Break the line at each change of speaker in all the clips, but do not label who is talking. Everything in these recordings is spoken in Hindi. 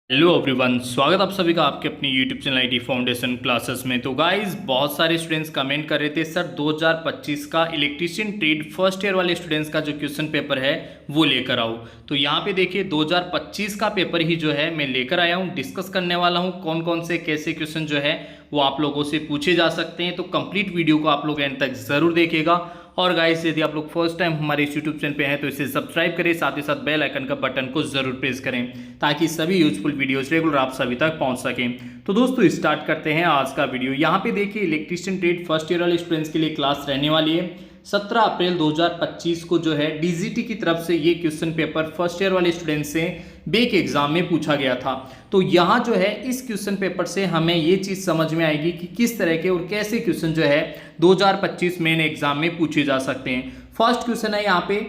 हेलो एवरीवन, स्वागत आप सभी का आपके अपनी YouTube channel IT foundation classes में। तो गाइस, बहुत सारे स्टूडेंट्स कमेंट कर रहे थे सर 2025 का इलेक्ट्रीशियन ट्रेड फर्स्ट ईयर वाले स्टूडेंट्स का जो क्वेश्चन पेपर है वो लेकर आओ। तो यहाँ पे देखिए 2025 का पेपर ही जो है मैं लेकर आया हूँ, डिस्कस करने वाला हूँ कौन कौन से कैसे क्वेश्चन जो है वो आप लोगों से पूछे जा सकते हैं। तो कंप्लीट वीडियो को आप लोग एंड तक जरूर देखिएगा। और गाइस, यदि आप लोग फर्स्ट टाइम हमारे इस यूट्यूब चैनल पे हैं तो इसे सब्सक्राइब करें, साथ ही साथ बेल आइकन का बटन को जरूर प्रेस करें ताकि सभी यूजफुल वीडियोस रेगुलर आप सभी तक पहुंच सकें। तो दोस्तों स्टार्ट करते हैं आज का वीडियो। यहाँ पे देखिए इलेक्ट्रीशियन ट्रेड फर्स्ट ईयर वाले स्टूडेंट्स के लिए क्लास रहने वाली है 17 अप्रैल 2025 को जो है डीजीटी की तरफ से ये क्वेश्चन पेपर फर्स्ट ईयर वाले स्टूडेंट से बेक एग्जाम में पूछा गया था। तो यहाँ जो है इस क्वेश्चन पेपर से हमें ये चीज़ समझ में आएगी कि किस तरह के और कैसे क्वेश्चन जो है 2025 मेन एग्जाम में पूछे जा सकते हैं। फर्स्ट क्वेश्चन है यहाँ पे,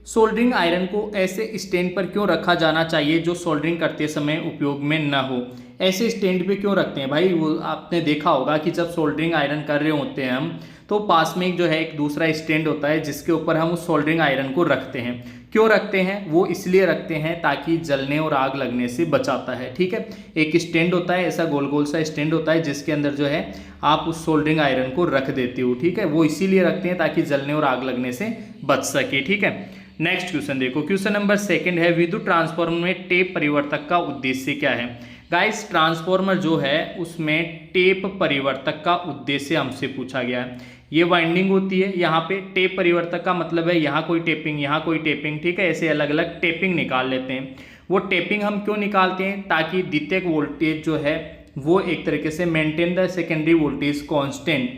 सोल्डरिंग आयरन को ऐसे स्टैंड पर क्यों रखा जाना चाहिए जो सोल्डरिंग करते समय उपयोग में न हो। ऐसे स्टैंड पे क्यों रखते हैं भाई? वो आपने देखा होगा कि जब सोल्डरिंग आयरन कर रहे होते हैं हम, तो पास में जो है एक दूसरा स्टैंड होता है जिसके ऊपर हम उस सोल्डरिंग आयरन को रखते हैं। क्यों रखते हैं? वो इसलिए रखते हैं ताकि जलने और आग लगने से बचाता है। ठीक है, एक स्टैंड होता है, ऐसा गोल गोल सा स्टैंड होता है जिसके अंदर जो है आप उस सोल्डरिंग आयरन को रख देते हो। ठीक है, वो इसीलिए रखते हैं ताकि जलने और आग लगने से बच सके। ठीक है, नेक्स्ट क्वेश्चन देखो, क्वेश्चन नंबर 2 है, विद्युत ट्रांसफार्मर में टेप परिवर्तक का उद्देश्य क्या है। गाइस, ट्रांसफार्मर जो है उसमें टेप परिवर्तक का उद्देश्य हमसे पूछा गया है। ये वाइंडिंग होती है, यहाँ पे टेप परिवर्तक का मतलब है यहाँ कोई टेपिंग, यहाँ कोई टेपिंग। ठीक है, ऐसे अलग अलग टेपिंग निकाल लेते हैं। वो टेपिंग हम क्यों निकालते हैं? ताकि द्वितीयक वोल्टेज जो है वो एक तरीके से maintain the secondary voltage constant.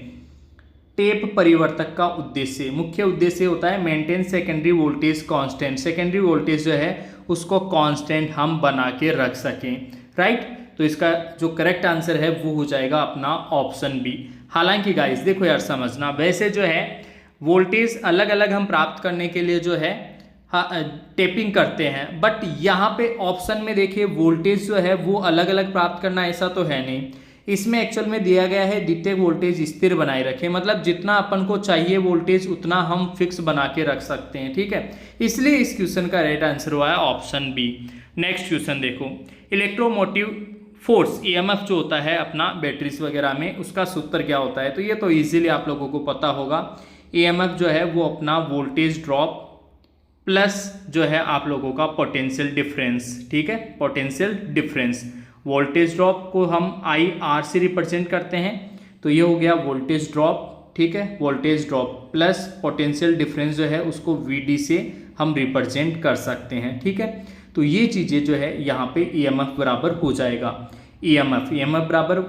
Tap परिवर्तक का उद्देश्य, मुख्य उद्देश्य होता है maintain secondary voltage constant. Secondary voltage जो है उसको कांस्टेंट हम बना के रख सकें। राइट, तो इसका जो करेक्ट आंसर है वो हो जाएगा अपना ऑप्शन बी। हालांकि गाइस देखो यार, समझना, वैसे जो है वोल्टेज अलग अलग हम प्राप्त करने के लिए जो है टेपिंग करते हैं, बट यहाँ पे ऑप्शन में देखिए वोल्टेज जो है वो अलग अलग प्राप्त करना ऐसा तो है नहीं। इसमें एक्चुअल में दिया गया है द्वितीयक वोल्टेज स्थिर बनाए रखें, मतलब जितना अपन को चाहिए वोल्टेज उतना हम फिक्स बना के रख सकते हैं। ठीक है, इसलिए इस क्वेश्चन का राइट आंसर हुआ है ऑप्शन बी। नेक्स्ट क्वेश्चन देखो, इलेक्ट्रोमोटिव फोर्स ईएमएफ जो होता है अपना बैटरीज वगैरह में, उसका सूत्र क्या होता है? तो ये तो इजीली आप लोगों को पता होगा। ईएमएफ जो है वो अपना वोल्टेज ड्रॉप प्लस जो है आप लोगों का पोटेंशियल डिफरेंस। ठीक है, पोटेंशियल डिफरेंस, वोल्टेज ड्रॉप को हम आई आर से रिप्रेजेंट करते हैं, तो ये हो गया वोल्टेज ड्रॉप। ठीक है, voltage drop plus potential difference जो है उसको वीडी से हम रिप्रेजेंट कर सकते हैं। ठीक है, तो ये चीज़ें जो है यहाँ पे ईएमएफ बराबर हो जाएगा। ईएमएफ बराबर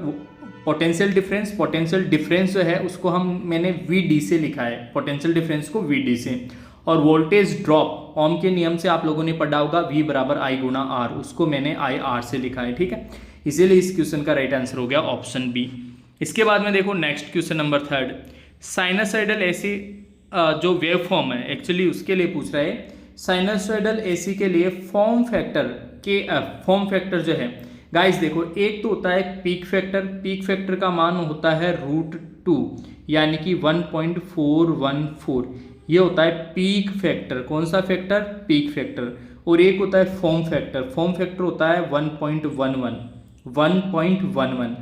पोटेंशियल डिफरेंस, पोटेंशियल डिफरेंस जो है उसको मैंने वीडी से लिखा है, पोटेंशियल डिफरेंस को वीडी से। और वोल्टेज ड्रॉप ओम के नियम से आप लोगों ने पढ़ा होगा, वी बराबर आई गुना आर, उसको मैंने आई आर से लिखा है। ठीक है, इसीलिए इस क्वेश्चन का राइट आंसर हो गया ऑप्शन बी। इसके बाद में देखो next question number 3, sinusoidal AC जो वेव फॉर्म है एक्चुअली उसके लिए पूछ रहा है। साइनसॉइडल एसी के लिए फॉर्म फैक्टर के फॉर्म फैक्टर जो है गाइस देखो, एक तो होता है पीक फैक्टर, पीक फैक्टर का मान होता है √2 यानी कि 1.414, ये होता है पीक फैक्टर। कौन सा फैक्टर? Peak factor. और एक होता है फॉर्म फैक्टर, फॉर्म फैक्टर होता है 1.11।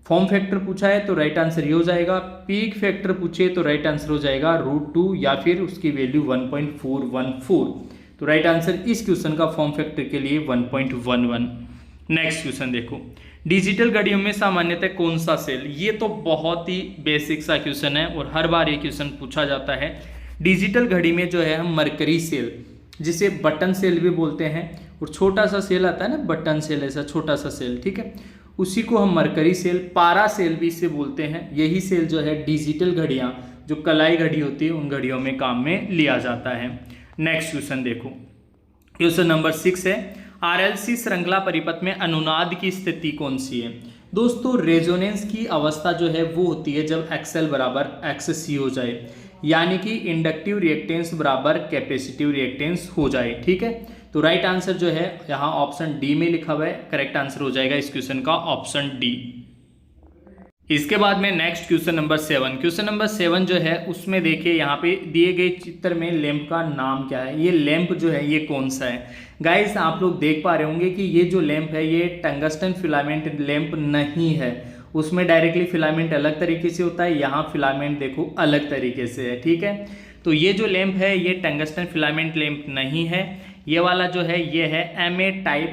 फॉर्म फैक्टर पूछा है तो राइट आंसर ये हो जाएगा। पीक फैक्टर पूछे तो राइट आंसर हो जाएगा √2 या फिर उसकी वैल्यू 1.414। तो राइट आंसर इस क्वेश्चन का फॉर्म फैक्टर के लिए 1.11। नेक्स्ट क्वेश्चन देखो, डिजिटल घड़ियों में सामान्यतः कौन सा सेल? ये तो बहुत ही बेसिक सा क्वेश्चन है और हर बार ये क्वेश्चन पूछा जाता है। डिजिटल घड़ी में जो है हम मरकरी सेल, जिसे बटन सेल भी बोलते हैं, और छोटा सा सेल आता है ना बटन सेल, ऐसा छोटा सा सेल, ठीक है, उसी को हम मरकरी सेल, पारा सेल भी इसे बोलते हैं। यही सेल जो है डिजिटल घड़ियाँ, जो कलाई घड़ी होती है, उन घड़ियों में काम में लिया जाता है। नेक्स्ट क्वेश्चन देखो, क्वेश्चन नंबर 6 है, आरएलसी श्रृंखला परिपथ में अनुनाद की स्थिति कौन सी है? दोस्तों, रेजोनेंस की अवस्था जो है वो होती है जब XL बराबर XC हो जाए, यानी कि इंडक्टिव रिएक्टेंस बराबर कैपेसिटिव रिएक्टेंस हो जाए। ठीक है, तो राइट आंसर जो है यहाँ ऑप्शन डी में लिखा हुआ है, करेक्ट आंसर हो जाएगा इस क्वेश्चन का ऑप्शन डी। इसके बाद में next question number 7। Question number 7 जो है उसमें देखिए यहाँ पे दिए गए चित्र में लैंप का नाम क्या है। ये लैंप जो है ये कौन सा है गाइस, आप लोग देख पा रहे होंगे कि ये जो लैंप है ये टंगस्टन फिलामेंट लैंप नहीं है। उसमें डायरेक्टली फिलामेंट अलग तरीके से होता है, यहाँ फिलामेंट देखो अलग तरीके से है। ठीक है, तो ये जो लैंप है ये टंगस्टन फिलामेंट लैंप नहीं है। ये वाला जो है ये है MA टाइप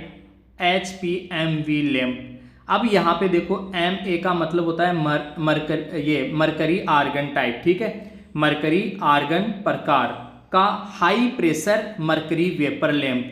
HPMV लैंप। अब यहाँ पे देखो MA का मतलब होता है मरकरी आर्गन टाइप। ठीक है, मरकरी आर्गन प्रकार का high pressure mercury vapour lamp.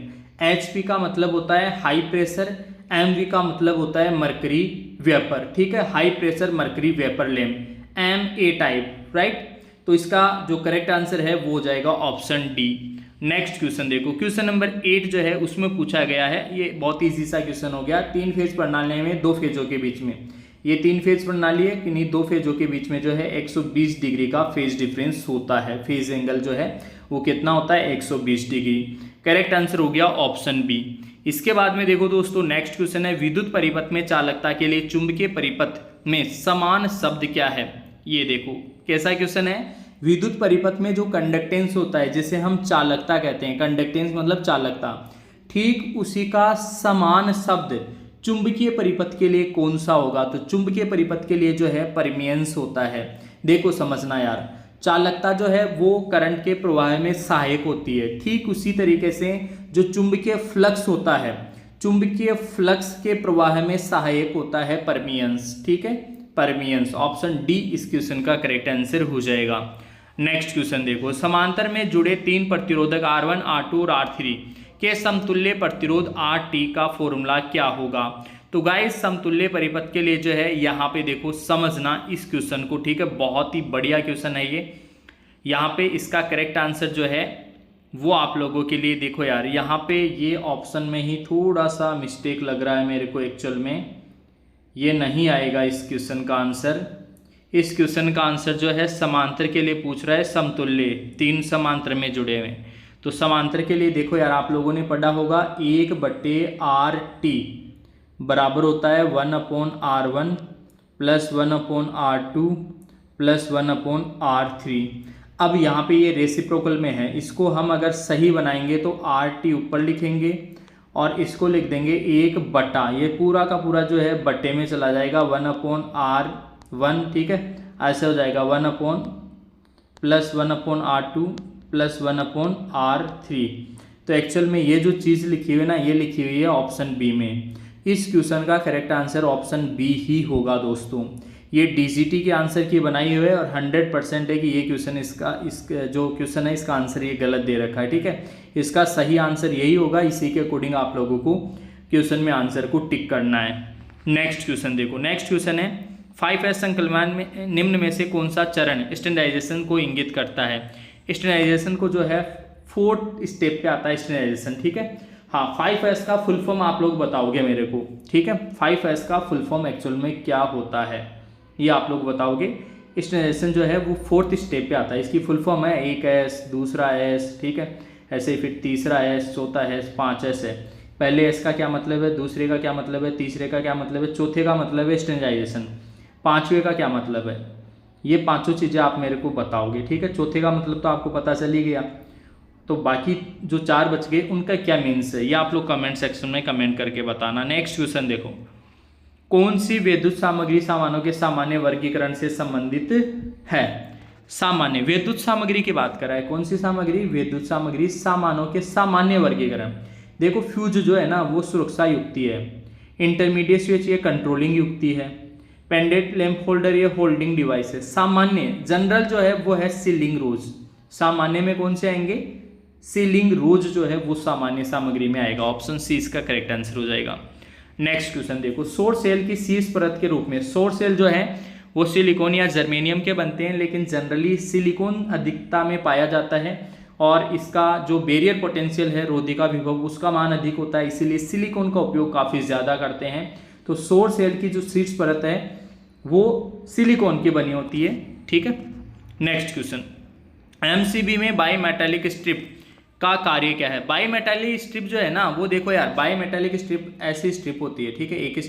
HP का मतलब होता है हाई प्रेशर, MV का मतलब होता है मरकरी वेपर। ठीक है, high pressure mercury vapour lamp MA type, right. तो इसका जो करेक्ट आंसर है वो हो जाएगा ऑप्शन डी। नेक्स्ट क्वेश्चन देखो, क्वेश्चन नंबर 8 जो है उसमें पूछा गया है, ये बहुत ईजी सा क्वेश्चन हो गया। 3 फेज प्रणाली में 2 फेजों के बीच में, ये 3 फेज प्रणाली है कि नहीं, 2 फेजों के बीच में जो है 120 डिग्री का फेज डिफरेंस होता है। फेज एंगल जो है वो कितना होता है 120 डिग्री। करेक्ट आंसर हो गया ऑप्शन बी। इसके बाद में देखो दोस्तों नेक्स्ट क्वेश्चन है, विद्युत परिपथ में चालकता के लिए चुंबकीय परिपथ में समान शब्द क्या है। ये देखो कैसा क्वेश्चन है, विद्युत परिपथ में जो कंडक्टेंस होता है जिसे हम चालकता कहते हैं, कंडक्टेंस मतलब चालकता, ठीक उसी का समान शब्द चुंबकीय परिपथ के लिए कौन सा होगा। तो चुंबकीय परिपथ के लिए जो है परमियंस होता है। देखो समझना यार, चालकता जो है वो करंट के प्रवाह में सहायक होती है, ठीक उसी तरीके से जो चुंबकीय फ्लक्स होता है, चुंबकीय फ्लक्स के प्रवाह में सहायक होता है परमियंस। ठीक है, परमियंस। ऑप्शन डी इस क्वेश्चन का करेक्ट आंसर हो जाएगा। नेक्स्ट क्वेश्चन देखो, समांतर में जुड़े 3 प्रतिरोधक R1, R2 और R3 के समतुल्य प्रतिरोध RT का फॉर्मूला क्या होगा। तो गाइस समतुल्य परिपथ के लिए जो है यहाँ पे देखो समझना इस क्वेश्चन को। ठीक है, बहुत ही बढ़िया क्वेश्चन है ये। यहाँ पे इसका करेक्ट आंसर जो है वो आप लोगों के लिए देखो यार, यहाँ पे ये ऑप्शन में ही थोड़ा सा मिस्टेक लग रहा है मेरे को। एक्चुअल में ये नहीं आएगा इस क्वेश्चन का आंसर। इस क्वेश्चन का आंसर जो है समांतर के लिए पूछ रहा है, समतुल्य 3 समांतर में जुड़े हुए। तो समांतर के लिए देखो यार, आप लोगों ने पढ़ा होगा 1/RT बराबर होता है 1/R1 plus 1/R2 plus 1/R3। अब यहाँ पे ये रेसिप्रोकल में है, इसको हम अगर सही बनाएंगे तो RT ऊपर लिखेंगे और इसको लिख देंगे 1/, ये पूरा का पूरा जो है बट्टे में चला जाएगा 1/R1। ठीक है, ऐसे हो जाएगा 1/ प्लस 1/R2 प्लस 1/R3। तो एक्चुअल में ये जो चीज़ लिखी हुई है ना, ये लिखी हुई है ऑप्शन बी में। इस क्वेश्चन का करेक्ट आंसर ऑप्शन बी ही होगा दोस्तों। ये DGT के आंसर की बनाई हुई है और 100% है कि ये क्वेश्चन इसका जो क्वेश्चन है इसका आंसर ये गलत दे रखा है। ठीक है, इसका सही आंसर यही होगा। इसी के अकॉर्डिंग आप लोगों को क्वेश्चन में आंसर को टिक करना है। नेक्स्ट क्वेश्चन देखो, नेक्स्ट क्वेश्चन है 5S संकलन में निम्न में से कौन सा चरण स्टैंडर्डाइजेशन को इंगित करता है। स्टैंडर्डाइजेशन को जो है 4th स्टेप पे आता है स्टैंडर्डाइजेशन। ठीक है, हाँ 5S का फुल फॉर्म आप लोग बताओगे मेरे को। ठीक है, 5S का फुल फॉर्म एक्चुअल में क्या होता है ये आप लोग बताओगे। स्टैंडर्डाइजेशन जो है वो 4th स्टेप पे आता है। इसकी फुल फॉर्म है 1S, दूसरा S, ठीक है, ऐसे फिर तीसरा S, चौथा S, 5S है। पहले S का क्या मतलब है, दूसरे का क्या मतलब है, तीसरे का क्या मतलब है, चौथे का मतलब है स्टैंडर्डाइजेशन, 5वें का क्या मतलब है, ये पांचों चीज़ें आप मेरे को बताओगे। ठीक है, चौथे का मतलब तो आपको पता चल ही गया, तो बाकी जो 4 बच गए उनका क्या मीन्स है ये आप लोग कमेंट सेक्शन में कमेंट करके बताना। नेक्स्ट क्वेश्चन देखो, कौन सी विद्युत सामग्री सामानों के सामान्य वर्गीकरण से संबंधित है। सामान्य विद्युत सामग्री की बात कर रहा है, कौन सी सामग्री, विद्युत सामग्री सामानों के सामान्य वर्गीकरण। देखो फ्यूज जो है ना वो सुरक्षा युक्ति है, इंटरमीडिएट स्विच ये कंट्रोलिंग युक्ति है, पेंडेंट लैंप होल्डर ये होल्डिंग डिवाइस है। सामान्य जनरल जो है वो है सीलिंग रोज। सामान्य में कौन से आएंगे, सीलिंग रोज जो है वो सामान्य सामग्री में आएगा। ऑप्शन सी इसका करेक्ट आंसर हो जाएगा। नेक्स्ट क्वेश्चन देखो, सौर सेल की शीर्ष परत के रूप में, सौर सेल जो है वो सिलिकॉन या जर्मेनियम के बनते हैं, लेकिन जनरली सिलिकॉन अधिकता में पाया जाता है और इसका जो बैरियर पोटेंशियल है, रोधिका विभव, उसका मान अधिक होता है, इसीलिए सिलिकॉन का उपयोग काफ़ी ज़्यादा करते हैं। तो सौर सेल की जो शीर्ष परत है वो सिलिकॉन की बनी होती है। ठीक है, नेक्स्ट क्वेश्चन, MCB में बाई मेटालिक स्ट्रिप का कार्य क्या है। बाई मेटालिक स्ट्रिप जो है ना वो देखो यार, बाई मेटालिक स्ट्रिप ऐसी स्ट्रिप होती है, ठीक है, एक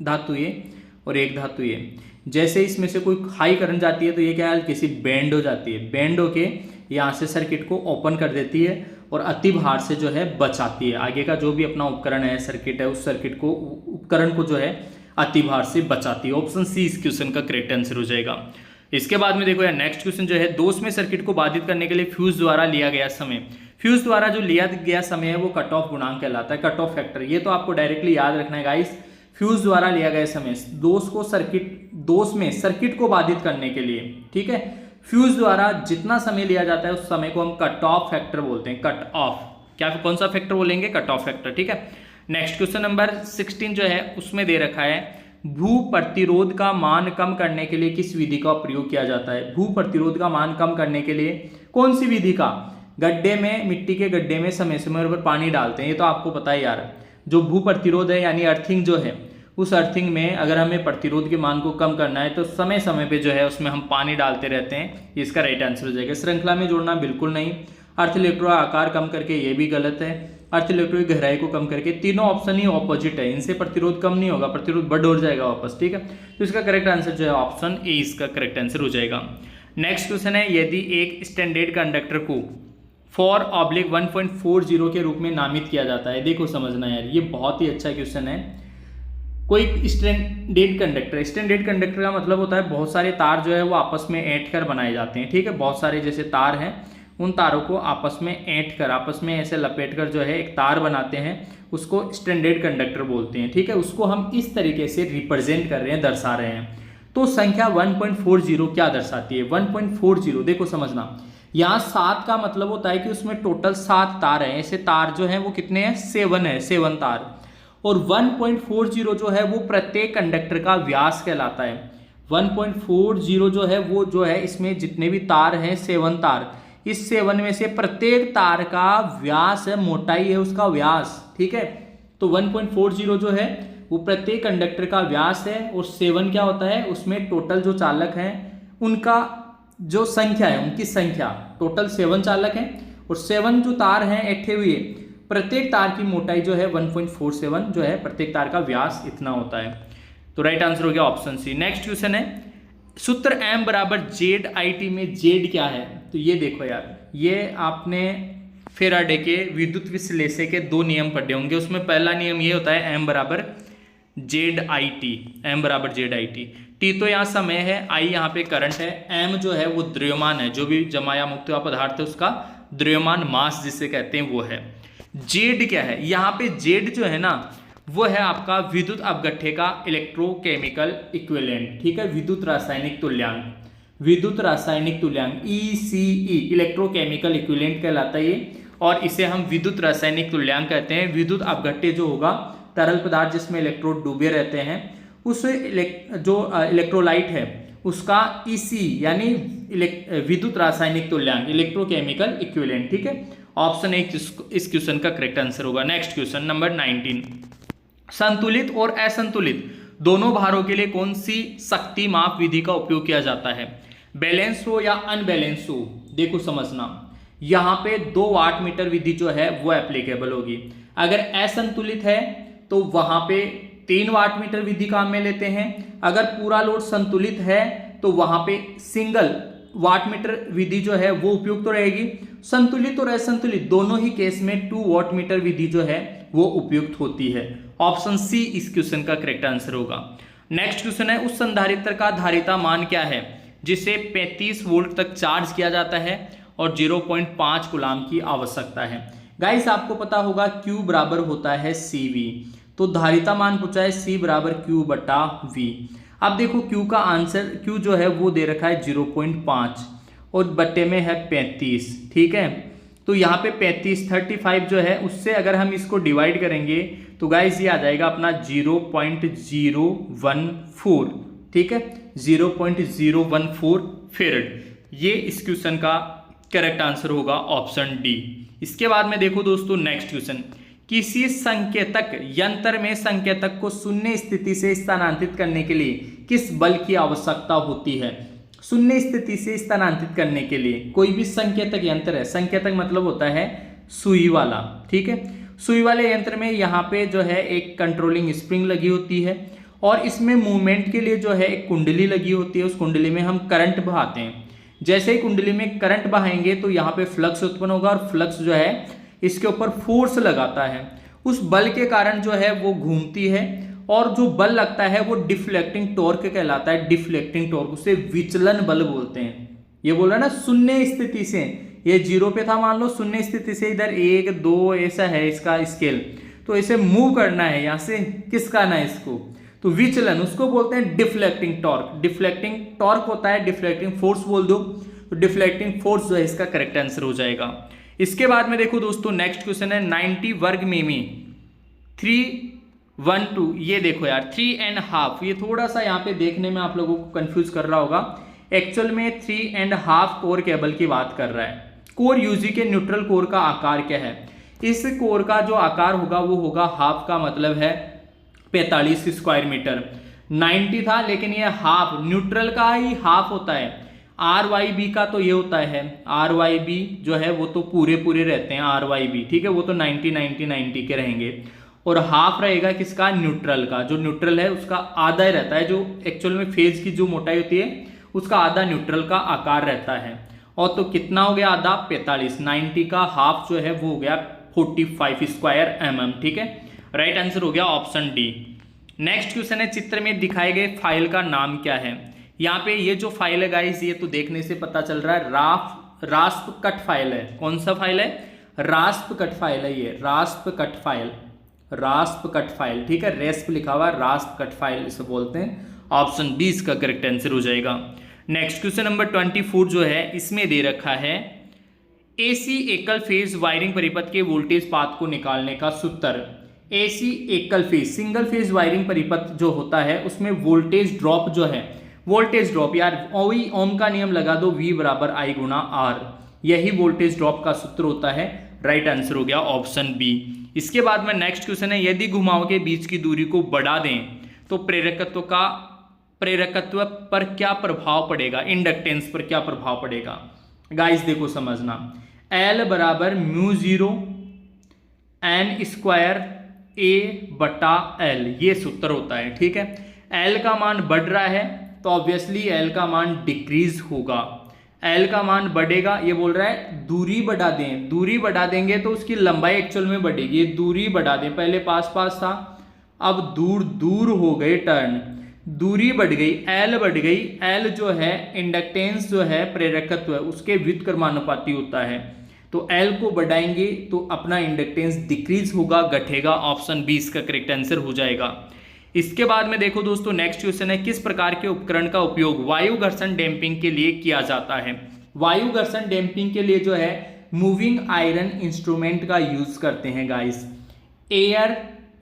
धातु ये और एक धातु ये। जैसे इसमें से कोई हाई करंट जाती है तो ये क्या है, किसी बैंड हो जाती है, बैंड होके यहाँ से सर्किट को ओपन कर देती है और अति भार से जो है बचाती है। आगे का जो भी अपना उपकरण है, सर्किट है, उस सर्किट को, उपकरण को जो है अति भार से बचाती है। ऑप्शन सी इस क्वेश्चन का करेक्ट आंसर हो जाएगा। इसके बाद में देखो यार नेक्स्ट क्वेश्चन जो है, दोषमय सर्किट को बाधित करने के लिए फ्यूज द्वारा लिया गया समय। फ्यूज द्वारा जो लिया गया समय है वो कट ऑफ गुणांक कहलाता है, कट ऑफ फैक्टर। ये तो आपको डायरेक्टली याद रखना है गाइस। फ्यूज द्वारा लिया गया समय दोष में सर्किट को बाधित करने के लिए, ठीक है, फ्यूज द्वारा जितना समय लिया जाता है उस समय को हम कट ऑफ फैक्टर बोलते हैं। कट ऑफ, क्या कौन सा फैक्टर बोलेंगे, कट ऑफ फैक्टर, ठीक है। नेक्स्ट क्वेश्चन नंबर 16 जो है उसमें दे रखा है, भू प्रतिरोध का मान कम करने के लिए किस विधि का प्रयोग किया जाता है। भू प्रतिरोध का मान कम करने के लिए कौन सी विधि का, गड्ढे में, मिट्टी के गड्ढे में समय समय पर पानी डालते हैं, ये तो आपको पता है यार। जो भू प्रतिरोध है यानी अर्थिंग जो है, उस अर्थिंग में अगर हमें प्रतिरोध के मान को कम करना है तो समय समय पे जो है उसमें हम पानी डालते रहते हैं, इसका राइट आंसर हो जाएगा। श्रृंखला में जोड़ना बिल्कुल नहीं, अर्थ इलेक्ट्रो आकार कम करके ये भी गलत है, अर्थ इलेक्ट्रो की गहराई को कम करके, तीनों ऑप्शन ही ऑपोजिट है, इनसे प्रतिरोध कम नहीं होगा, प्रतिरोध बढ़ हो जाएगा वापस, ठीक है। तो इसका करेक्ट आंसर जो है ऑप्शन ए इसका करेक्ट आंसर हो जाएगा। नेक्स्ट क्वेश्चन है, यदि एक स्टैंडर्ड कंडक्टर को 4/1.40 के रूप में नामित किया जाता है। देखो समझना यार, ये बहुत ही अच्छा क्वेश्चन है। कोई स्टैंडर्ड कंडक्टर का मतलब होता है बहुत सारे तार जो है वो आपस में ऐंठ कर बनाए जाते हैं, ठीक है। बहुत सारे जैसे तार हैं, उन तारों को आपस में ऐंठ कर, आपस में ऐसे लपेट कर जो है एक तार बनाते हैं, उसको स्टैंडर्ड कंडक्टर बोलते हैं, ठीक है। उसको हम इस तरीके से रिप्रेजेंट कर रहे हैं, दर्शा रहे हैं। तो संख्या 1.40 क्या दर्शाती है। 1.40 देखो समझना, यहाँ 7 का मतलब होता है कि उसमें टोटल 7 तार हैं। ऐसे तार जो हैं वो कितने हैं, 7 है, 7 तार। और 1.40 जो है वो प्रत्येक कंडक्टर का व्यास कहलाता है। 1.40 जो है वो जो है इसमें जितने भी तार हैं, 7 तार, इस 7 में से प्रत्येक तार का व्यास है, मोटाई है उसका व्यास, ठीक है। तो 1.40 जो है वो प्रत्येक कंडक्टर का व्यास है, और 7 क्या होता है, उसमें टोटल जो चालक हैं उनका जो संख्या है, उनकी संख्या, टोटल 7 चालक हैं और 7 जो तार हैं ऐठे हुए, प्रत्येक तार की मोटाई जो है 1.47 जो है, प्रत्येक तार का व्यास इतना होता है। तो राइट आंसर हो गया ऑप्शन सी। नेक्स्ट क्वेश्चन है, सूत्र M बराबर ZIT में Z क्या है। तो ये देखो यार, ये आपने फेराडे के विद्युत विश्लेषण के 2 नियम पढ़े होंगे। उसमें पहला नियम ये होता है M बराबर ZIT, M बराबर ZIT। T तो यहाँ समय है, I यहाँ पे करंट है, M जो है वो द्रव्यमान है, जो भी जमा या मुक्त हुआ पदार्थ है उसका द्रव्यमान, मास जिसे कहते हैं वो है। Z क्या है, यहाँ पे Z जो है ना वो है आपका विद्युत अपघट्य का इलेक्ट्रोकेमिकल इक्विवेलेंट, ठीक है, विद्युत रासायनिक तुल्यांक, विद्युत रासायनिक तुल्यांक ECE, इलेक्ट्रोकेमिकल इक्विवेलेंट कहलाता है ये। और इसे हम विद्युत रासायनिक तुल्यांक कहते हैं। विद्युत अपघट्य जो होगा, तरल पदार्थ जिसमें इलेक्ट्रोड डूबे रहते हैं, उस जो इलेक्ट्रोलाइट है उसका EC यानी विद्युत रासायनिक तुल्यांक, इलेक्ट्रोकेमिकल इक्विवेलेंट, ठीक है। ऑप्शन ए इस क्वेश्चन का करेक्ट आंसर होगा। नेक्स्ट क्वेश्चन नंबर 19, संतुलित और असंतुलित दोनों भारों के लिए कौन सी शक्ति माप विधि का उपयोग किया जाता है। बैलेंस हो या अनबैलेंस हो, देखो समझना, यहाँ पे 2 वाट मीटर विधि जो है वो एप्लीकेबल होगी। अगर असंतुलित है तो वहां पे 3 वाट मीटर विधि काम में लेते हैं। अगर पूरा लोड संतुलित है तो वहां पे सिंगल वाट मीटर विधि जो है वो उपयुक्त तो रहेगी। संतुलित और असंतुलित दोनों ही केस में 2 वाट मीटर विधि जो है वो उपयुक्त होती है। ऑप्शन सी इस क्वेश्चन का करेक्ट आंसर होगा। नेक्स्ट क्वेश्चन है, उस संधारित्र का धारिता मान क्या है जिसे 35 वोल्ट तक चार्ज किया जाता है और 0.5 कूलाम की आवश्यकता है। गाइस आपको पता होगा Q बराबर होता है CV, तो धारिता मान पूछा है C बराबर Q/V। अब देखो Q का आंसर, Q जो है वो दे रखा है 0.5 और बट्टे में है 35, ठीक है। तो यहाँ पे 35 जो है उससे अगर हम इसको डिवाइड करेंगे तो गाइस ये आ जाएगा अपना 0.014, ठीक है, 0.014 फेरेड। ये इस क्वेश्चन का करेक्ट आंसर होगा ऑप्शन डी। इसके बाद में देखो दोस्तों नेक्स्ट क्वेश्चन, किसी संकेतक यंत्र में संकेतक को शून्य स्थिति से स्थानांतरित करने के लिए किस बल की आवश्यकता होती है। शून्य स्थिति से स्थानांतरित करने के लिए कोई भी संकेतक यंत्र है, संकेतक मतलब होता है सुई वाला, ठीक है। सुई वाले यंत्र में यहाँ पे जो है एक कंट्रोलिंग स्प्रिंग लगी होती है और इसमें मूवमेंट के लिए जो है एक कुंडली लगी होती है, उस कुंडली में हम करंट बहाते हैं। जैसे ही कुंडली में करंट बहाएंगे तो यहाँ पे फ्लक्स उत्पन्न होगा और फ्लक्स जो है इसके ऊपर फोर्स लगाता है, उस बल के कारण जो है वो घूमती है और जो बल लगता है वो डिफ्लेक्टिंग टॉर्क कहलाता है। डिफ्लेक्टिंग टॉर्क, उसे विचलन बल बोलते हैं। ये बोल रहा है ना शून्य स्थिति से, ये 0 पे था, मान लो शून्य स्थिति से इधर 1 2 ऐसा है इसका स्केल, तो इसे मूव करना है, यहाँ से किसका ना इसको, तो विचलन, उसको बोलते हैं डिफ्लेक्टिंग टॉर्क। डिफ्लेक्टिंग टॉर्क होता है, डिफ्लेक्टिंग फोर्स बोल दो, तो डिफ्लेक्टिंग फोर्स जो है इसका करेक्ट आंसर हो जाएगा। इसके बाद में देखो दोस्तों नेक्स्ट क्वेश्चन है 90 वर्ग में 312, ये देखो यार 3.5, ये थोड़ा सा यहाँ पे देखने में आप लोगों को कंफ्यूज कर रहा होगा। एक्चुअल में 3.5 कोर केबल की बात कर रहा है। कोर यूजी के न्यूट्रल कोर का आकार क्या है? इस कोर का जो आकार होगा वो होगा हाफ, का मतलब है 45 स्क्वायर मीटर। 90 था लेकिन ये हाफ, न्यूट्रल का ही हाफ होता है। RYB का तो ये होता है, RYB जो है वो तो पूरे रहते हैं RYB, ठीक है, वो तो 90 90 90 के रहेंगे। और हाफ रहेगा किसका? न्यूट्रल का। जो न्यूट्रल है उसका आधा ही रहता है, जो एक्चुअल में फेज की जो मोटाई होती है उसका आधा न्यूट्रल का आकार रहता है। और तो कितना हो गया? आधा 45। 90 का हाफ जो है वो हो गया 45 स्क्वायर mm, ठीक है। राइट आंसर हो गया ऑप्शन डी। नेक्स्ट क्वेश्चन है चित्र में दिखाए गए फाइल का नाम क्या है? यहाँ पे ये जो फाइल है गाइस, ये तो देखने से पता चल रहा है रास्प कट फाइल है। कौन सा फाइल है? रास्प कट फाइल है ये, रास्प कट फाइल, रास्प कट फाइल, ठीक है, रेस्प लिखा हुआ, रास्प कट फाइल इसे बोलते हैं। ऑप्शन बी इसका करेक्ट आंसर हो जाएगा। नेक्स्ट क्वेश्चन नंबर 24 जो है इसमें दे रखा है AC एकल फेज वायरिंग परिपथ के वोल्टेज पाथ को निकालने का सूत्र। AC एकल फेज, सिंगल फेज वायरिंग परिपथ जो होता है उसमें वोल्टेज ड्रॉप जो है, वोल्टेज ड्रॉप यार वही ओम का नियम लगा दो, V बराबर I गुणा R, यही वोल्टेज ड्रॉप का सूत्र होता है। राइट आंसर हो गया ऑप्शन बी। इसके बाद में नेक्स्ट क्वेश्चन है यदि घुमाव के बीच की दूरी को बढ़ा दें तो प्रेरकत्व पर क्या प्रभाव पड़ेगा? इंडक्टेंस पर क्या प्रभाव पड़ेगा? गाइस देखो समझना, L बराबर μ0 n स्क्वायर A/L, ये सूत्र होता है, ठीक है। L का मान बढ़ रहा है तो ऑब्वियसली L का मान डिक्रीज होगा। L का मान बढ़ेगा, ये बोल रहा है दूरी बढ़ा दें, दूरी बढ़ा देंगे तो उसकी लंबाई एक्चुअल में बढ़ेगी। दूरी बढ़ा दें, पहले पास पास था अब दूर दूर हो गए, टर्न, दूरी बढ़ गई, L बढ़ गई। L जो है इंडक्टेंस जो है प्रेरकत्व है उसके व्युत्क्रमानुपाती होता है, तो L को बढ़ाएंगे तो अपना इंडक्टेंस डिक्रीज होगा, घटेगा। ऑप्शन बी इसका करेक्ट आंसर हो जाएगा। इसके बाद में देखो दोस्तों नेक्स्ट क्वेश्चन है किस प्रकार के उपकरण का उपयोग वायु घर्षण डैम्पिंग के लिए किया जाता है? वायु घर्षण डैम्पिंग के लिए जो है मूविंग आयरन इंस्ट्रूमेंट का यूज करते हैं गाइस। एयर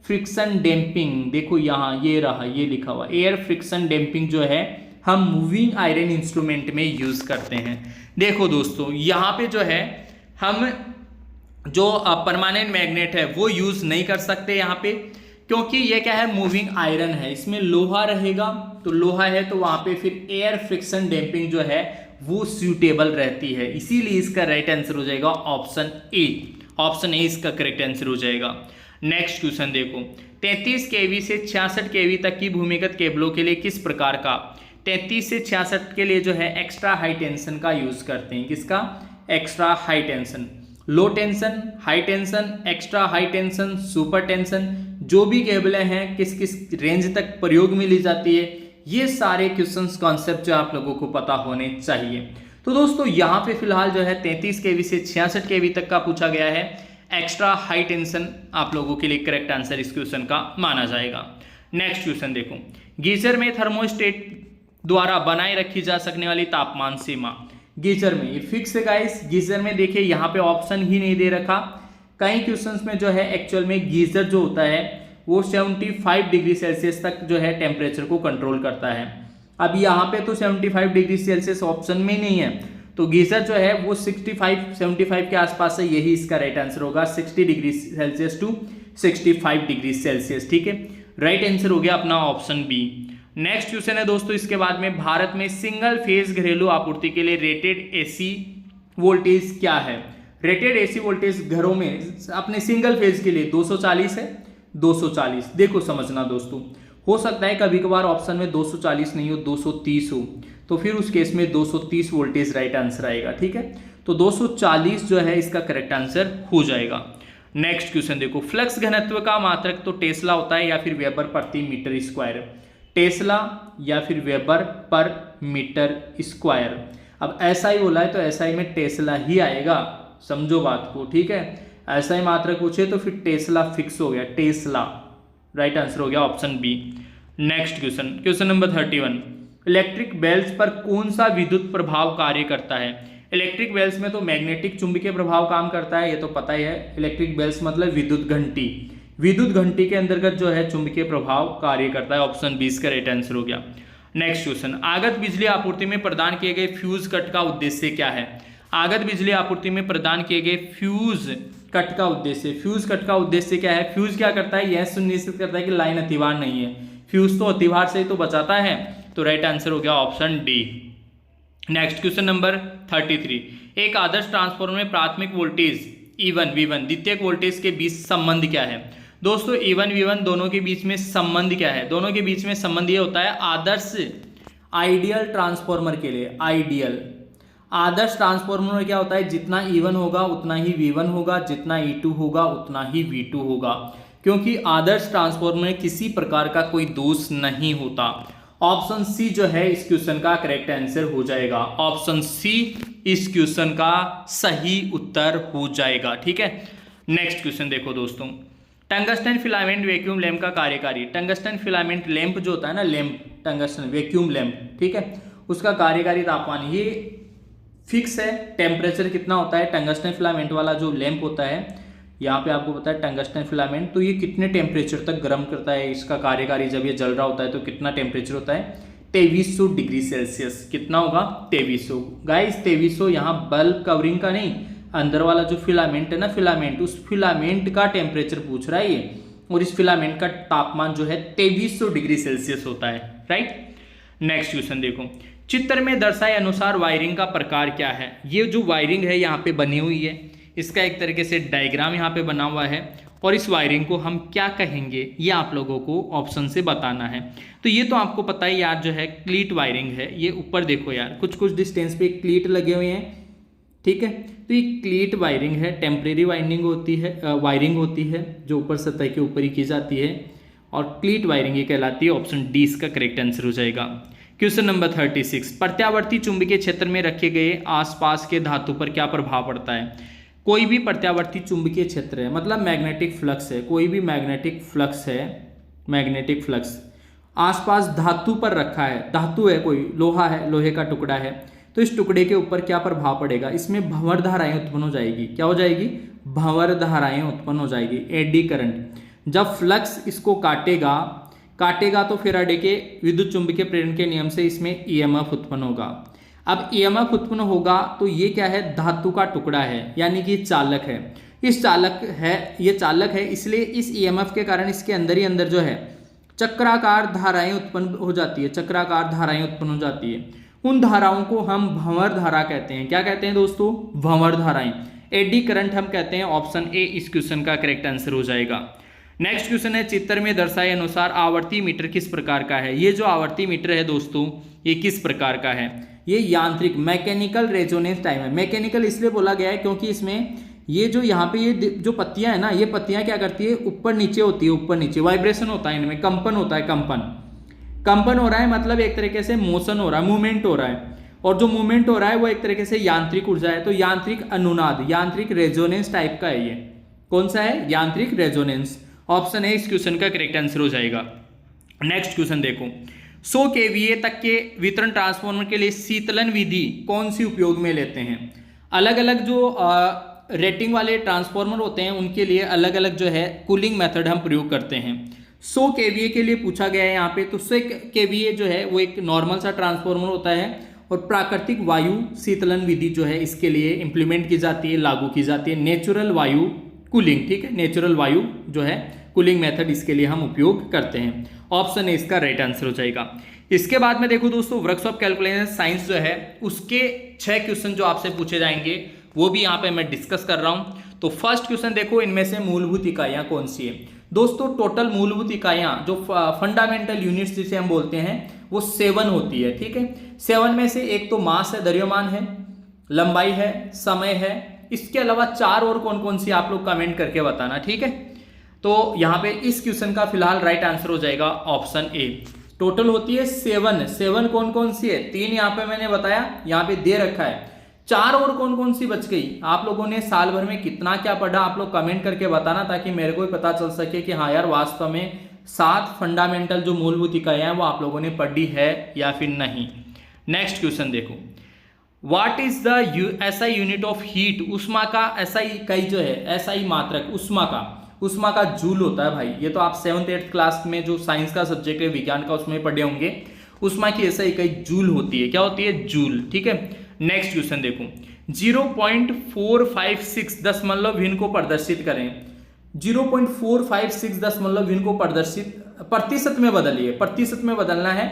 फ्रिक्शन डैम्पिंग, देखो यहाँ ये रहा, ये लिखा हुआ एयर फ्रिक्शन डैम्पिंग जो है हम मूविंग आयरन इंस्ट्रूमेंट में यूज करते हैं। देखो दोस्तों यहाँ पे जो है हम जो परमानेंट मैग्नेट है वो यूज नहीं कर सकते यहाँ पे, क्योंकि ये क्या है मूविंग आयरन है, इसमें लोहा रहेगा, तो लोहा है तो वहां पे फिर एयर फ्रिक्शन डैम्पिंग जो है वो सूटेबल रहती है, इसीलिए इसका राइट आंसर हो जाएगा ऑप्शन ए। ऑप्शन ए इसका करेक्ट आंसर हो जाएगा। नेक्स्ट क्वेश्चन देखो 33 kV से 66 kV तक की भूमिगत केबलों के लिए किस प्रकार का 33 से 66 के लिए जो है एक्स्ट्रा हाई टेंशन का यूज करते हैं? किसका? Extra high tension, low tension, high tension, extra high tension, super tension, जो भी केबलें हैं किस किस रेंज तक प्रयोग में ली जाती है, ये सारे क्वेश्चंस कॉन्सेप्ट जो आप लोगों को पता होने चाहिए। तो दोस्तों यहाँ पे फिलहाल जो है 33 kV से 66 kV तक का पूछा गया है। एक्स्ट्रा हाई टेंशन आप लोगों के लिए करेक्ट आंसर इस क्वेश्चन का माना जाएगा। नेक्स्ट क्वेश्चन देखो गीजर में थर्मोस्टेट द्वारा बनाए रखी जा सकने वाली तापमान सीमा। गीजर में ये फिक्स है गाइस, गीजर में देखिए यहाँ पे ऑप्शन ही नहीं दे रखा। कई क्वेश्चंस में जो है एक्चुअल में गीजर जो होता है वो 75 डिग्री सेल्सियस तक जो है टेम्परेचर को कंट्रोल करता है। अब यहाँ पे तो 75 डिग्री सेल्सियस ऑप्शन में नहीं है, तो गीजर जो है वो 65-75 के आसपास है, यही इसका राइट आंसर होगा 60 degree Celsius to 65 degree Celsius, ठीक है। राइट आंसर हो गया अपना ऑप्शन बी। नेक्स्ट क्वेश्चन है दोस्तों इसके बाद में भारत में सिंगल फेज घरेलू आपूर्ति के लिए रेटेड एसी वोल्टेज क्या है? रेटेड एसी वोल्टेज घरों में अपने सिंगल फेज के लिए 240 है, 240। देखो समझना दोस्तों हो सकता है कभी कभार ऑप्शन में 240 नहीं हो, 230 हो, तो फिर उस केस में 230 वोल्टेज राइट आंसर आएगा। ठीक है, तो 240 जो है इसका करेक्ट आंसर हो जाएगा। नेक्स्ट क्वेश्चन देखो, फ्लक्स घनत्व का मात्रक तो टेस्ला होता है या फिर वेबर प्रति मीटर स्क्वायर। टेस्ला या फिर वेबर पर मीटर स्क्वायर। अब ऐसा ही बोला है तो ऐसा ही में टेस्ला ही आएगा, समझो बात को। ठीक है, ऐसा ही मात्रक पूछे तो फिर टेस्ला फिक्स हो गया, टेस्ला राइट आंसर हो गया option B. Next question, question number 31, electric bells पर कौन सा विद्युत प्रभाव कार्य करता है। इलेक्ट्रिक बेल्स में तो मैग्नेटिक चुंबकीय प्रभाव काम करता है, ये तो पता ही है। इलेक्ट्रिक बेल्स मतलब विद्युत घंटी, विद्युत घंटी के अंतर्गत जो है चुंबकीय प्रभाव कार्य करता है, ऑप्शन 20 का राइट आंसर हो गया। नेक्स्ट क्वेश्चन, आगत बिजली आपूर्ति में प्रदान किए गए फ्यूज कट का उद्देश्य क्या है। आगत बिजली आपूर्ति में प्रदान किए गए फ्यूज कट का उद्देश्य, फ्यूज कट का उद्देश्य क्या है। फ्यूज क्या करता है, यह सुनिश्चित करता है कि लाइन अतिवार नहीं है। फ्यूज तो अतिवार से ही तो बचाता है, तो राइट आंसर हो गया option D. Next question number 33, एक आदर्श ट्रांसफार्मर में प्राथमिक वोल्टेज E1 V1 द्वितीयक वोल्टेज के बीच संबंध क्या है। दोस्तों E1 V1 दोनों के बीच में संबंध क्या है, दोनों के बीच में संबंध ये होता है आदर्श आइडियल ट्रांसफार्मर के लिए। आइडियल आदर्श ट्रांसफार्मर में क्या होता है, जितना E1 होगा उतना ही V1 होगा, जितना E2 होगा उतना ही V2 होगा, क्योंकि आदर्श ट्रांसफार्मर में किसी प्रकार का कोई दोष नहीं होता। ऑप्शन सी जो है इस क्वेश्चन का करेक्ट आंसर हो जाएगा, ऑप्शन सी इस क्वेश्चन का सही उत्तर हो जाएगा। ठीक है, नेक्स्ट क्वेश्चन देखो दोस्तों, टंगस्टन फिलामेंट वैक्यूम लैंप का कार्यकारी। टंगस्टन फिलामेंट लैंप जो होता है ना, लैंप टंगस्टन वैक्यूम लैंप, ठीक है, उसका कार्यकारी तापमान ये फिक्स है। टेम्परेचर कितना होता है, टंगस्टन फिलामेंट वाला जो लैंप होता है, यहाँ पे आपको पता है टंगस्टन फिलामेंट, तो ये कितने टेम्परेचर तक गर्म करता है। इसका कार्यकारी जब ये जल रहा होता है तो कितना टेम्परेचर होता है, 2300 डिग्री सेल्सियस। कितना होगा, 2300। गाइस 2300 यहाँ बल्ब कवरिंग का नहीं, अंदर वाला जो फिलामेंट है ना, फिलामेंट, उस फिलामेंट का टेम्परेचर पूछ रहा है ये, और इस फिलामेंट का तापमान जो है 2300 डिग्री सेल्सियस होता है, राइट। नेक्स्ट क्वेश्चन देखो, चित्र में दर्शाए अनुसार वायरिंग का प्रकार क्या है। ये जो वायरिंग है यहाँ पे बनी हुई है, इसका एक तरीके से डायग्राम यहाँ पे बना हुआ है, और इस वायरिंग को हम क्या कहेंगे ये आप लोगों को ऑप्शन से बताना है। तो ये तो आपको पता है यार, जो है क्लीट वायरिंग है। ये ऊपर देखो यार, कुछ कुछ डिस्टेंस पे क्लीट लगे हुए हैं, ठीक है, तो ये क्लीट वायरिंग है, टेम्परेरी वाइंडिंग होती है, वायरिंग होती है जो ऊपर सतह के ऊपर ही की जाती है, और क्लीट वायरिंग ये कहलाती है। ऑप्शन डी इसका करेक्ट आंसर हो जाएगा। क्वेश्चन नंबर 36, प्रत्यावर्ती चुंबकीय क्षेत्र में रखे गए आसपास के धातु पर क्या प्रभाव पड़ता है। कोई भी प्रत्यावर्ती चुंबकीय क्षेत्र है, मतलब मैग्नेटिक फ्लक्स है, कोई भी मैग्नेटिक फ्लक्स है, मैग्नेटिक फ्लक्स आसपास धातु पर रखा है, धातु है, कोई लोहा है, लोहे का टुकड़ा है, तो इस टुकड़े के ऊपर क्या प्रभाव पड़ेगा, इसमें भंवर धाराएं उत्पन्न हो जाएगी। क्या हो जाएगी, भंवर धाराएं उत्पन्न हो जाएगी, एडी करंट। जब फ्लक्स इसको काटेगा तो फेराडे के विद्युत चुंबकीय प्रेरण के नियम से इसमें ईएमएफ उत्पन्न होगा। अब ईएमएफ उत्पन्न होगा तो ये क्या है, धातु का टुकड़ा है, यानी कि चालक है। इस चालक है, ये चालक है, इसलिए इस ईएमएफ के कारण इसके अंदर ही अंदर जो है चक्राकार धाराएं उत्पन्न हो जाती है, चक्राकार धाराएं उत्पन्न हो जाती है। उन धाराओं को हम भंवर धारा कहते हैं। क्या कहते हैं दोस्तों, भंवर धाराएं, एडी करंट हम कहते हैं। ऑप्शन ए इस क्वेश्चन का करेक्ट आंसर हो जाएगा। नेक्स्ट क्वेश्चन है, चित्र में दर्शाए अनुसार आवर्ती मीटर किस प्रकार का है। ये जो आवर्ती मीटर है दोस्तों, ये किस प्रकार का है, ये यांत्रिक मैकेनिकल रेजोनेंस टाइम है। मैकेनिकल इसलिए बोला गया है क्योंकि इसमें ये जो यहाँ पे ये जो पत्तियां है ना, ये पत्तियां क्या करती है, ऊपर नीचे होती है, ऊपर नीचे वाइब्रेशन होता है, इनमें कंपन होता है, कंपन हो रहा है, मतलब एक तरीके से मोशन हो रहा है, मूवमेंट हो रहा है, और जो मूवमेंट हो रहा है वो एक तरीके से यांत्रिक ऊर्जा है। तो यांत्रिक अनुनाद, यांत्रिक रेजोनेंस टाइप का है ये। कौन सा है, यांत्रिक रेजोनेंस। ऑप्शन है इस क्वेश्चन का करेक्ट आंसर हो जाएगा। नेक्स्ट क्वेश्चन देखो, 100 kVA तक के वितरण ट्रांसफार्मर के लिए शीतलन विधि कौन सी उपयोग में लेते हैं। अलग अलग जो रेटिंग वाले ट्रांसफार्मर होते हैं उनके लिए अलग अलग जो है कूलिंग मेथड हम प्रयोग करते हैं। 100 kVA के लिए पूछा गया है यहाँ पे, तो 100 kVA जो है वो एक नॉर्मल सा ट्रांसफार्मर होता है, और प्राकृतिक वायु शीतलन विधि जो है इसके लिए इंप्लीमेंट की जाती है, लागू की जाती है, नेचुरल वायु कूलिंग, ठीक है, नेचुरल वायु जो है कूलिंग मेथड इसके लिए हम उपयोग करते हैं। ऑप्शन ए इसका राइट आंसर हो जाएगा। इसके बाद में देखो दोस्तों, वर्कशॉप कैलकुलेशन साइंस जो है उसके 6 क्वेश्चन जो आपसे पूछे जाएंगे वो भी यहाँ पे मैं डिस्कस कर रहा हूँ। तो फर्स्ट क्वेश्चन देखो, इनमें से मूलभूत इकाइयाँ कौन सी है। दोस्तों टोटल मूलभूत इकाइयां जो फंडामेंटल यूनिट्स जिसे हम बोलते हैं वो 7 होती है, ठीक है। 7 में से एक तो मास है, द्रव्यमान है, लंबाई है, समय है, इसके अलावा 4 और कौन कौन सी आप लोग कमेंट करके बताना, ठीक है। तो यहाँ पे इस क्वेश्चन का फिलहाल राइट आंसर हो जाएगा ऑप्शन ए। टोटल होती है 7 कौन कौन सी है, 3 यहाँ पे मैंने बताया, यहाँ पे दे रखा है, 4 और कौन कौन सी बच गई। आप लोगों ने साल भर में कितना क्या पढ़ा आप लोग कमेंट करके बताना, ताकि मेरे को भी पता चल सके कि हाँ यार वास्तव में 7 फंडामेंटल जो मूलभूत इकाइयां हैं वो आप लोगों ने पढ़ी है या फिर नहीं। नेक्स्ट क्वेश्चन देखो, what is the SI unit of heat, उष्मा का एसआई इकाई जो है, एसआई मात्रक उष्मा का जूल होता है भाई। ये तो आप 7th 8th क्लास में जो साइंस का सब्जेक्ट है विज्ञान का उसमें पढ़े होंगे। उष्मा की एसआई इकाई जूल होती है, क्या होती है, जूल, ठीक है। नेक्स्ट क्वेश्चन देखो, 0.456 दशमलव भिन्न को प्रदर्शित करें। 0.456 दशमलव भिन्न को प्रदर्शित प्रतिशत में बदलिए, प्रतिशत में बदलना है।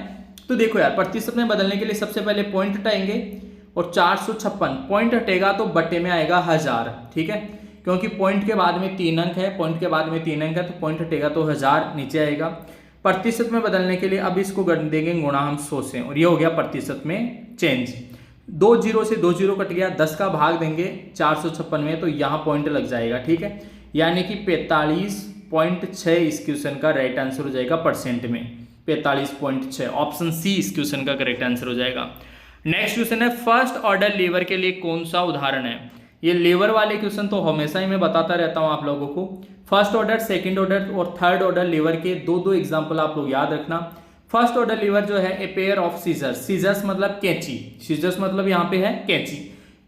तो देखो यार प्रतिशत में बदलने के लिए सबसे पहले पॉइंट हटाएंगे और 456 पॉइंट हटेगा तो बटे में आएगा 1000, ठीक है, क्योंकि पॉइंट के बाद में 3 अंक है, पॉइंट के बाद में 3 अंक है तो पॉइंट हटेगा तो 1000 नीचे आएगा। प्रतिशत में बदलने के लिए अब इसको कर देंगे गुणा हम 100 से और ये हो गया प्रतिशत में चेंज। 2 जीरो से 2 जीरो कट गया, 10 का भाग देंगे 456 में तो यहाँ पॉइंट लग जाएगा, ठीक है, यानी कि 45.6 इस क्वेश्चन का राइट आंसर हो जाएगा परसेंट में, 45.6 ऑप्शन सी इस क्वेश्चन का करेक्ट आंसर हो जाएगा। नेक्स्ट क्वेश्चन है, फर्स्ट ऑर्डर लीवर के लिए कौन सा उदाहरण है। ये लेवर वाले क्वेश्चन तो हमेशा ही मैं बताता रहता हूं आप लोगों को। फर्स्ट ऑर्डर, सेकंड ऑर्डर और थर्ड ऑर्डर लीवर के दो एग्जांपल आप लोग याद रखना। फर्स्ट ऑर्डर लीवर जो है a pair of scissors, scissors मतलब कैंची, सीजर्स मतलब यहाँ पे है कैंची,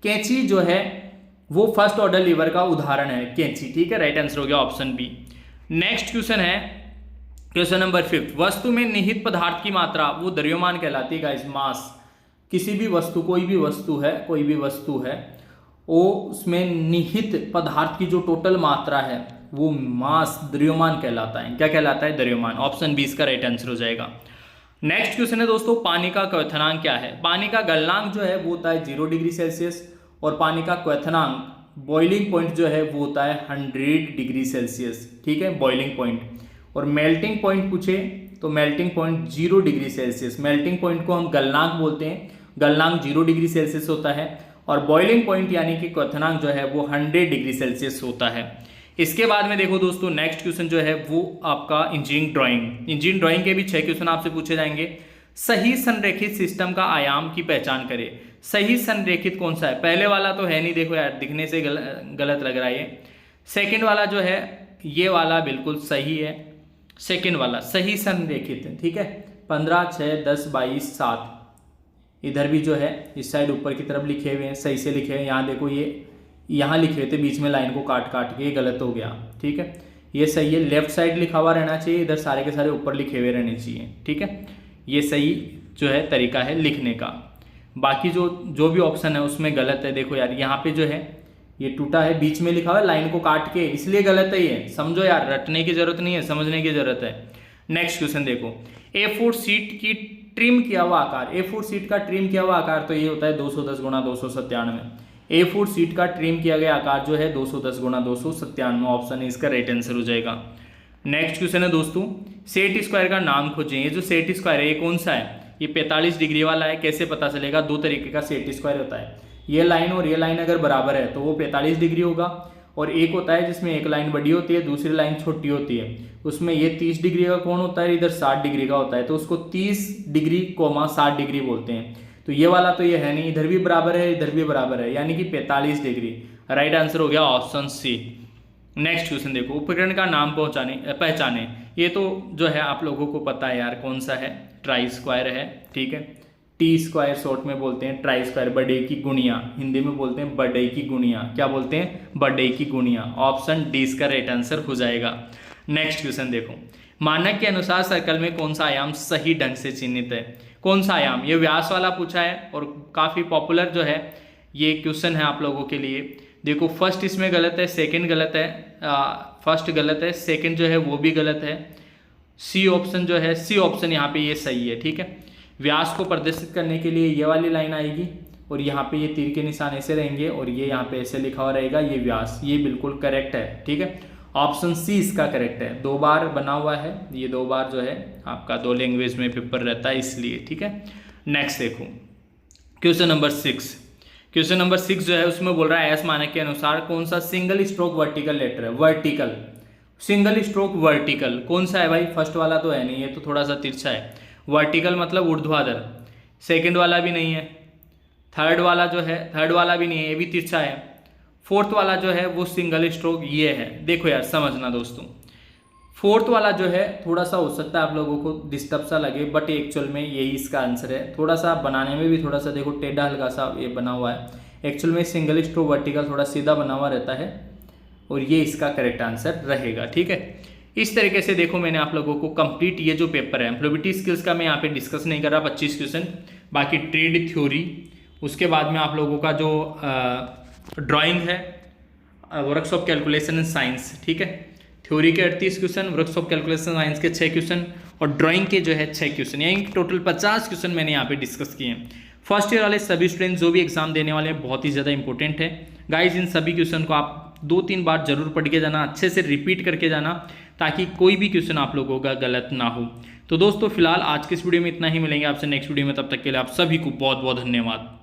कैंची जो है वो फर्स्ट ऑर्डर लीवर का उदाहरण है, कैंची, ठीक है, राइट आंसर हो गया ऑप्शन बी। नेक्स्ट क्वेश्चन है क्वेश्चन नंबर 5, वस्तु में निहित पदार्थ की मात्रा वो द्रव्यमान कहलाती है गाइस, मास। किसी भी वस्तु, कोई भी वस्तु है वो उसमें निहित पदार्थ की जो टोटल मात्रा है वो मास, द्रव्यमान कहलाता है। क्या कहलाता है, द्रव्यमान, ऑप्शन बी इसका राइट आंसर हो जाएगा। नेक्स्ट क्वेश्चन है दोस्तों, पानी का क्वथनांक क्या है। पानी का गलनांक जो है वो होता है 0 डिग्री सेल्सियस और पानी का क्वथनांक बॉइलिंग पॉइंट जो है वो होता है 100 डिग्री सेल्सियस, ठीक है, बॉइलिंग पॉइंट। और मेल्टिंग पॉइंट पूछे तो melting point 0 degree Celsius, melting point को हम गलनांक बोलते हैं, गलनांक 0 डिग्री सेल्सियस होता है और बॉइलिंग पॉइंट यानी कि क्वथनांक जो है वो 100 डिग्री सेल्सियस होता है। इसके बाद में देखो दोस्तों नेक्स्ट क्वेश्चन जो है वो आपका इंजीनियरिंग ड्राइंग के भी 6 क्वेश्चन आपसे पूछे जाएंगे। सही संरेखित सिस्टम का आयाम की पहचान करें। सही संरेखित कौन सा है, पहले वाला तो है नहीं, देखो यार दिखने से गलत लग रहा है ये। सेकंड वाला जो है ये वाला बिल्कुल सही है, सेकंड वाला सही संरेखित है, ठीक है, 15, 6, 10, 22, 7 इधर भी जो है इस साइड ऊपर की तरफ लिखे हुए हैं, सही से लिखे हुए हैं। यहाँ देखो ये यहाँ लिखे हुए थे बीच में लाइन को काट काट के, गलत हो गया, ठीक है, ये सही है। लेफ्ट साइड लिखा हुआ रहना चाहिए, इधर सारे के सारे ऊपर लिखे हुए रहने चाहिए, ठीक है, ये सही जो है तरीका है लिखने का। बाकी जो भी ऑप्शन है उसमें गलत है। देखो यार यहाँ पे जो है ये टूटा है, बीच में लिखा हुआ है लाइन को काट के, इसलिए गलत है ये, समझो यार, रटने की जरूरत नहीं है, समझने की जरूरत है। नेक्स्ट क्वेश्चन देखो, A4 शीट की ट्रिम किया हुआ आकार, A4 शीट का ट्रिम किया हुआ आकार तो ये होता है 210 गुणा 297। A4 शीट का ट्रिम किया गया आकार जो है 210 गुणा 297, ऑप्शन है इसका राइट आंसर हो जाएगा। नेक्स्ट क्वेश्चन है दोस्तों, सेट स्क्वायर का नाम खोजें। ये जो सेट स्क्वायर है ये कौन सा है, ये 45 डिग्री वाला है, कैसे पता चलेगा, 2 तरीके का सेट स्क्वायर होता है। ये लाइन और ये लाइन अगर बराबर है तो वो 45 डिग्री होगा, और एक होता है जिसमें एक लाइन बड़ी होती है दूसरी लाइन छोटी होती है, उसमें ये 30 डिग्री का कोण होता है, इधर 60 डिग्री का होता है, तो उसको 30 डिग्री 60 डिग्री बोलते हैं। तो ये वाला तो ये है नहीं, इधर भी बराबर है इधर भी बराबर है, यानी कि 45 डिग्री, राइट आंसर हो गया ऑप्शन सी। नेक्स्ट क्वेश्चन देखो, उपकरण का नाम पहचाने। ये तो जो है आप लोगों को पता है यार कौन सा है, ट्राई स्क्वायर है, ठीक है, टी स्क्वायर शॉर्ट में बोलते हैं, ट्राई स्क्वायर, बड़े की गुणिया, हिंदी में बोलते हैं बड़े की गुणिया, क्या बोलते हैं, बड़े की गुणिया, ऑप्शन डी इसका राइट आंसर हो जाएगा। नेक्स्ट क्वेश्चन देखो, मानक के अनुसार सर्कल में कौन सा आयाम सही ढंग से चिन्हित है। कौन सा आयाम, ये व्यास वाला पूछा है और काफ़ी पॉपुलर जो है ये क्वेश्चन है आप लोगों के लिए। देखो फर्स्ट इसमें गलत है, सेकंड गलत है, फर्स्ट गलत है, सेकंड जो है वो भी गलत है, सी ऑप्शन जो है, सी ऑप्शन यहाँ पे ये सही है, ठीक है। व्यास को प्रदर्शित करने के लिए ये वाली लाइन आएगी और यहाँ पे ये तीर के निशान ऐसे रहेंगे और ये यहाँ पे ऐसे लिखा हुआ रहेगा, ये व्यास, ये बिल्कुल करेक्ट है, ठीक है, ऑप्शन सी इसका करेक्ट है। 2 बार बना हुआ है, ये 2 बार जो है आपका 2 लैंग्वेज में पेपर रहता है इसलिए, ठीक है। नेक्स्ट देखो क्वेश्चन नंबर 6। क्वेश्चन नंबर 6 जो है उसमें बोल रहा है एस मानक के अनुसार कौन सा सिंगल स्ट्रोक वर्टिकल लेटर है। वर्टिकल, सिंगल स्ट्रोक वर्टिकल कौन सा है भाई? फर्स्ट वाला तो है नहीं, ये तो थोड़ा सा तिरछा है। वर्टिकल मतलब ऊर्ध्वाधर। सेकंड वाला भी नहीं है, थर्ड वाला जो है, थर्ड वाला भी नहीं है, ये भी तिरछा है। फोर्थ वाला जो है वो सिंगल स्ट्रोक ये है। देखो यार समझना दोस्तों, फोर्थ वाला जो है थोड़ा सा हो सकता है आप लोगों को डिस्टर्ब सा लगे, बट एक्चुअल में यही इसका आंसर है। थोड़ा सा बनाने में भी थोड़ा सा देखो टेढ़ा हल्का सा ये बना हुआ है। एक्चुअल में सिंगल स्ट्रोक वर्टिकल थोड़ा सीधा बना हुआ रहता है और ये इसका करेक्ट आंसर रहेगा, ठीक है। इस तरीके से देखो मैंने आप लोगों को कंप्लीट ये जो पेपर है एम्प्लॉयबिलिटी स्किल्स का मैं यहाँ पे डिस्कस नहीं कर रहा, 25 क्वेश्चन, बाकी ट्रेड थ्योरी, उसके बाद में आप लोगों का जो ड्राइंग है, वर्कशॉप कैलकुलेशन इन साइंस, ठीक है। थ्योरी के 38 क्वेश्चन, वर्कशॉप कैलकुलेशन साइंस के 6 क्वेश्चन और ड्राइंग के जो है 6 क्वेश्चन, यानी टोटल 50 क्वेश्चन मैंने यहाँ पे डिस्कस किए हैं। फर्स्ट ईयर वाले सभी स्टूडेंट जो भी एग्जाम देने वाले हैं बहुत ही ज़्यादा इंपॉर्टेंट है गाइज। इन सभी क्वेश्चन को आप 2-3 बार जरूर पढ़ के जाना, अच्छे से रिपीट करके जाना, ताकि कोई भी क्वेश्चन आप लोगों का गलत ना हो। तो दोस्तों फिलहाल आज के इस वीडियो में इतना ही, मिलेंगे आपसे नेक्स्ट वीडियो में, तब तक के लिए आप सभी को बहुत बहुत धन्यवाद।